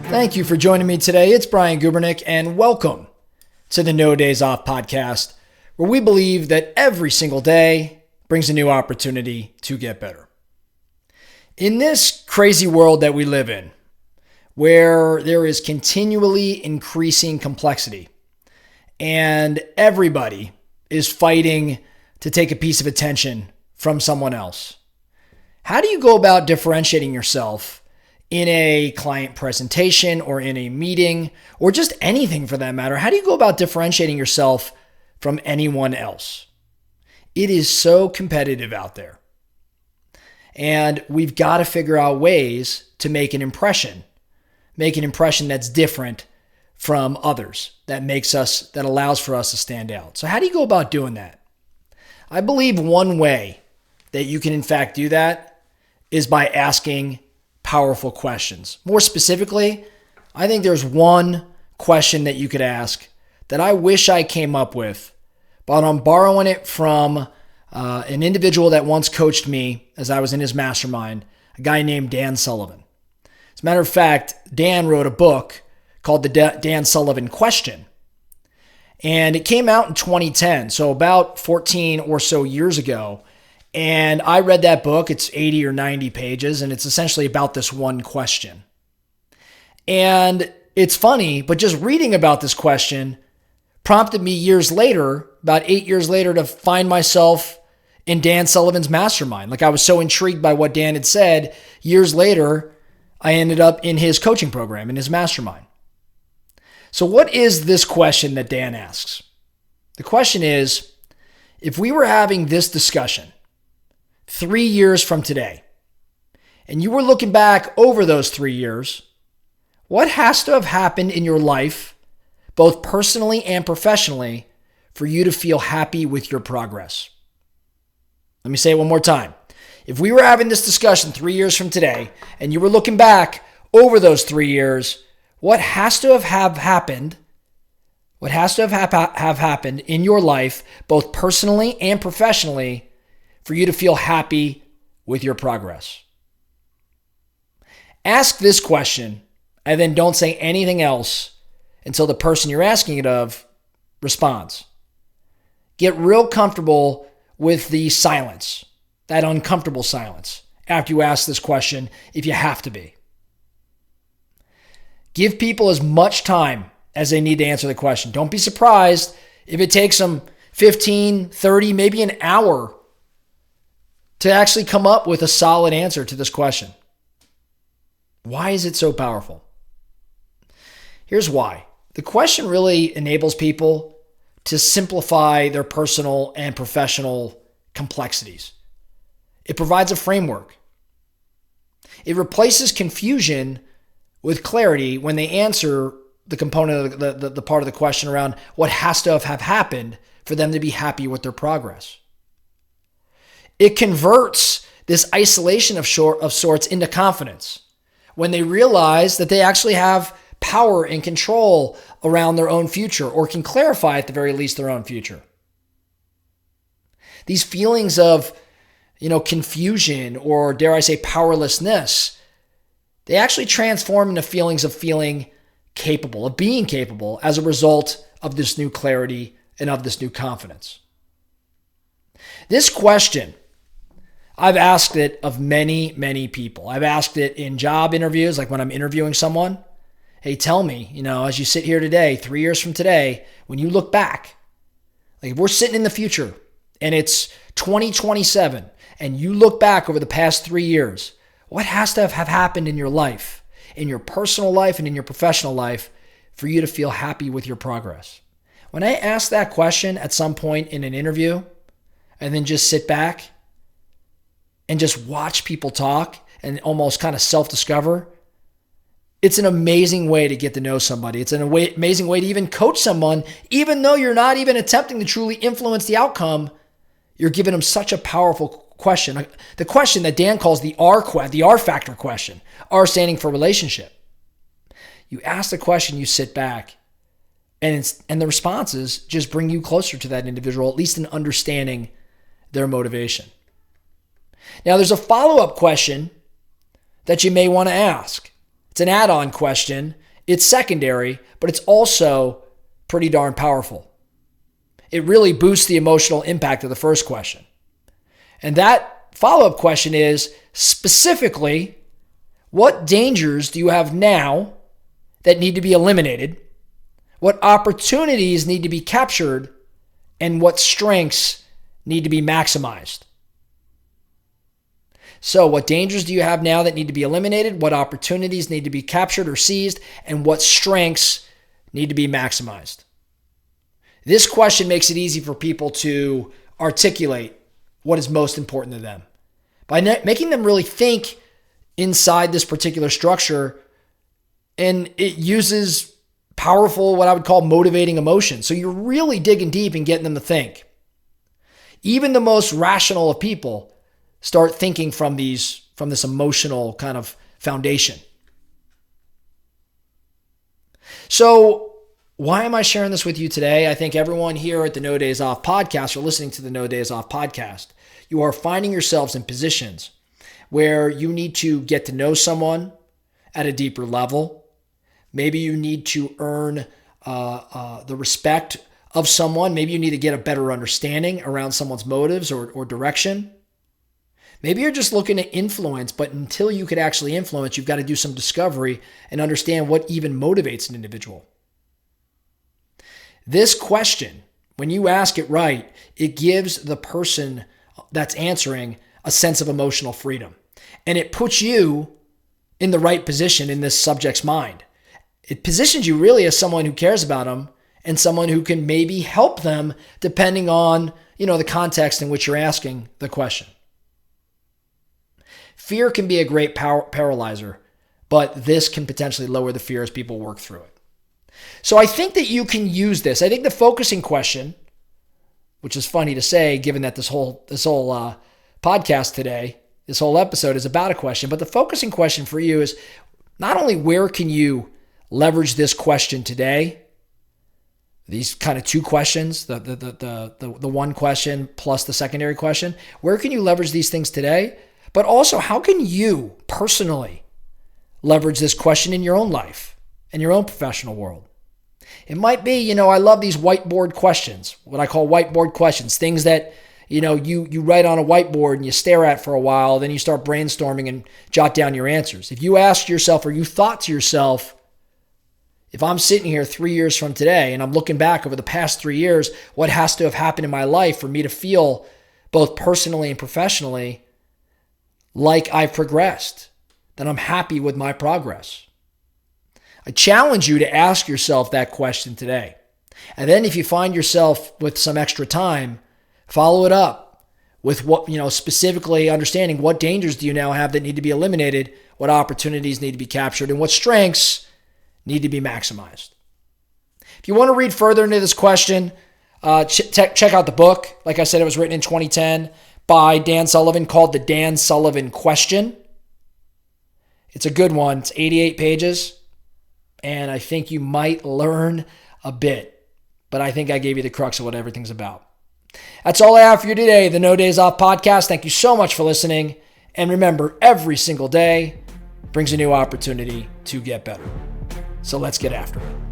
Thank you for joining me today. It's Brian Gubernick, and welcome to the No Days Off podcast, where we believe that every single day brings a new opportunity to get better. In this crazy world that we live in, where there is continually increasing complexity, and everybody is fighting to take a piece of attention from someone else, how do you go about differentiating yourself in a client presentation or in a meeting or just anything for that matter? How do you go about differentiating yourself from anyone else? It is so competitive out there. And we've got to figure out ways to make an impression that's different from others, that allows for us to stand out. So how do you go about doing that? I believe one way that you can in fact do that is by asking powerful questions. More specifically, I think there's one question that you could ask that I wish I came up with, but I'm borrowing it from an individual that once coached me as I was in his mastermind, a guy named Dan Sullivan. As a matter of fact, Dan wrote a book called the Dan Sullivan Question, and it came out in 2010, so about 14 or so years ago. And I read that book. It's 80 or 90 pages, and it's essentially about this one question. And it's funny, but just reading about this question prompted me years later, about 8 years later, to find myself in Dan Sullivan's mastermind. Like, I was so intrigued by what Dan had said. Years later, I ended up in his coaching program, in his mastermind. So what is this question that Dan asks? The question is, if we were having this discussion 3 years from today, and you were looking back over those 3 years, what has to have happened in your life, both personally and professionally, for you to feel happy with your progress? Let me say it one more time. If we were having this discussion 3 years from today, and you were looking back over those 3 years, what has to have happened? What has to have happened in your life, both personally and professionally, for you to feel happy with your progress? Ask this question, and then don't say anything else until the person you're asking it of responds. Get real comfortable with the silence, that uncomfortable silence, after you ask this question, if you have to be. Give people as much time as they need to answer the question. Don't be surprised if it takes them 15, 30, maybe an hour to actually come up with a solid answer to this question. Why is it so powerful? Here's why. The question really enables people to simplify their personal and professional complexities. It provides a framework. It replaces confusion with clarity when they answer the component of the part of the question around what has to have happened for them to be happy with their progress. It converts this isolation of sorts into confidence when they realize that they actually have power and control around their own future, or can clarify at the very least their own future. These feelings of, confusion, or dare I say powerlessness, they actually transform into feelings of feeling capable, of being capable as a result of this new clarity and of this new confidence. This question, I've asked it of many, many people. I've asked it in job interviews, like when I'm interviewing someone. Hey, tell me, as you sit here today, 3 years from today, when you look back, like if we're sitting in the future and it's 2027 and you look back over the past 3 years, what has to have happened in your life, in your personal life and in your professional life, for you to feel happy with your progress? When I ask that question at some point in an interview and then just sit back and just watch people talk and almost kind of self-discover, it's an amazing way to get to know somebody. It's an amazing way to even coach someone, even though you're not even attempting to truly influence the outcome. You're giving them such a powerful question. The question that Dan calls the R factor question, R standing for relationship. You ask the question, you sit back, and the responses just bring you closer to that individual, at least in understanding their motivation. Now, there's a follow-up question that you may want to ask. It's an add-on question. It's secondary, but it's also pretty darn powerful. It really boosts the emotional impact of the first question. And that follow-up question is specifically, what dangers do you have now that need to be eliminated? What opportunities need to be captured? And what strengths need to be maximized? So what dangers do you have now that need to be eliminated? What opportunities need to be captured or seized? And what strengths need to be maximized? This question makes it easy for people to articulate what is most important to them. By making them really think inside this particular structure, and it uses powerful, what I would call motivating emotion. So you're really digging deep and getting them to think. Even the most rational of people start thinking from this emotional kind of foundation. So why am I sharing this with you today? I think everyone here at the No Days Off podcast or listening to the No Days Off podcast, you are finding yourselves in positions where you need to get to know someone at a deeper level. Maybe you need to earn the respect of someone. Maybe you need to get a better understanding around someone's motives or direction. Maybe you're just looking to influence, but until you could actually influence, you've got to do some discovery and understand what even motivates an individual. This question, when you ask it right, it gives the person that's answering a sense of emotional freedom. And it puts you in the right position in this subject's mind. It positions you really as someone who cares about them and someone who can maybe help them depending on, the context in which you're asking the question. Fear can be a great paralyzer, but this can potentially lower the fear as people work through it. So I think that you can use this. I think the focusing question, which is funny to say given that this whole podcast today, this whole episode is about a question, but the focusing question for you is not only where can you leverage this question today, these kind of two questions, the one question plus the secondary question, where can you leverage these things today? But also, how can you personally leverage this question in your own life, in your own professional world? It might be, I love these whiteboard questions, what I call whiteboard questions, things that, you write on a whiteboard and you stare at for a while, then you start brainstorming and jot down your answers. If you asked yourself or you thought to yourself, if I'm sitting here 3 years from today and I'm looking back over the past 3 years, what has to have happened in my life for me to feel both personally and professionally like I've progressed, that I'm happy with my progress? I challenge you to ask yourself that question today. And then if you find yourself with some extra time, follow it up with what, specifically understanding what dangers do you now have that need to be eliminated, what opportunities need to be captured, and what strengths need to be maximized. If you want to read further into this question, check out the book. Like I said, it was written in 2010 by Dan Sullivan called The Dan Sullivan Question. It's a good one. It's 88 pages, and I think you might learn a bit, but I think I gave you the crux of what everything's about. That's all I have for you today, the No Days Off podcast. Thank you so much for listening, and remember, every single day brings a new opportunity to get better. So let's get after it.